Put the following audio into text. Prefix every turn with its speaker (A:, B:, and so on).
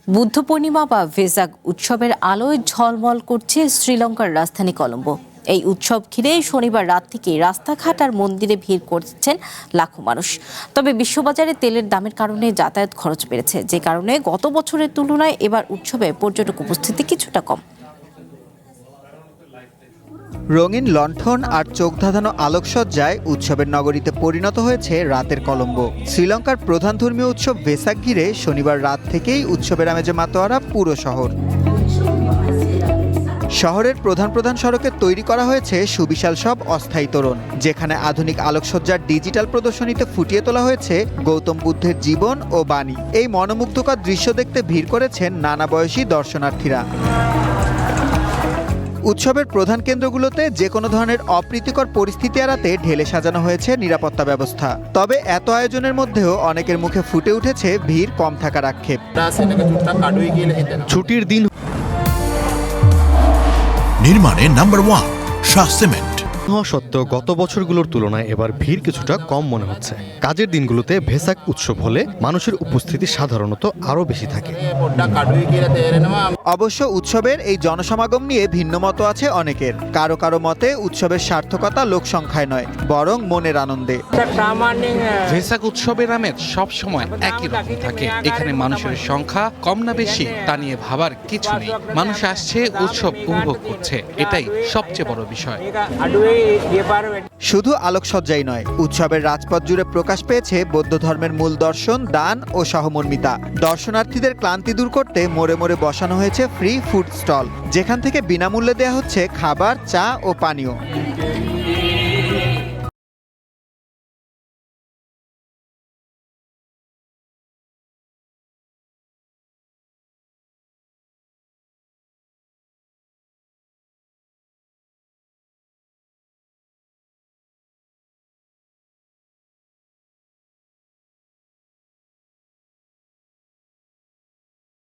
A: বুদ্ধ পূর্ণিমা বা ভেসাক উৎসবের আলোয় ঝলমল করছে শ্রীলঙ্কার রাজধানী কলম্বো। এই উৎসব ঘিরে শনিবার রাত থেকে রাস্তাঘাট আর মন্দিরে ভিড় করছেন লাখো মানুষ। তবে বিশ্ববাজারে তেলের দামের কারণে যাতায়াত খরচ বেড়েছে, যে কারণে গত বছরের তুলনায় এবার উৎসবে পর্যটক উপস্থিতি কিছুটা কম।
B: রঙিন লণ্ঠন আর চোখ ধাঁধানো আলোকসজ্জায় উৎসবের নগরীতে পরিণত হয়েছে রাতের কলম্বো। শ্রীলঙ্কার প্রধান ধর্মীয় উৎসব ভেসাক ঘিরে শনিবার রাত থেকেই উৎসবের আমেজে মাতোয়ারা পুরো শহর। শহরের প্রধান সড়কে তৈরি করা হয়েছে সুবিশাল সব অস্থায়ী তোরণ, যেখানে আধুনিক আলোকসজ্জার ডিজিটাল প্রদর্শনীতে ফুটিয়ে তোলা হয়েছে গৌতম বুদ্ধের জীবন ও বাণী। এই মনোমুগ্ধকর দৃশ্য দেখতে ভিড় করেছেন নানা বয়সী দর্শনার্থীরা। উৎসবের প্রধান কেন্দ্রগুলোতে যে কোনো ধরনের অপ্রীতিকর পরিস্থিতি এড়াতে ঢেলে সাজানো হয়েছে নিরাপত্তা ব্যবস্থা। তবে এত আয়োজনের মধ্যেও অনেকের মুখে ফুটে উঠেছে ভিড় কম থাকার আক্ষেপ।
C: ছুটির দিন
D: নির্মাণে নাম্বার 1 শাহ সিমেন্ট
C: হওয়া সত্ত্বেও গত বছরগুলোর তুলনায় এবার ভিড় কিছুটা কম মনে হচ্ছে। কাজের দিনগুলোতে ভেসাক উৎসব হলে মানুষের উপস্থিতি সাধারণত আরও বেশি থাকে।
B: অবশ্য উৎসবের এই জনসমাগম নিয়ে ভিন্ন মত আছে অনেকের। কারো কারো মতে উৎসবের সার্থকতা লোকসংখ্যায় নয়, বরং মনের আনন্দে।
E: ভেসাক উৎসবের আমেজ সব সময় একই রকম থাকে। এখানে মানুষের সংখ্যা কম না বেশি তা নিয়ে ভাবার কিছু নেই। মানুষ আসছে, উৎসব উপভোগ করছে, এটাই সবচেয়ে বড় বিষয়।
B: শুধু আলোকসজ্জাই নয়, উৎসবের রাজপথ জুড়ে প্রকাশ পেয়েছে বৌদ্ধ ধর্মের মূল দর্শন, দান ও সহমর্মিতা। দর্শনার্থীদের ক্লান্তি দূর করতে মোড়ে মোড়ে বসানো হয়েছে ফ্রি ফুড স্টল, যেখান থেকে বিনামূল্যে দেওয়া হচ্ছে খাবার, চা ও পানীয়।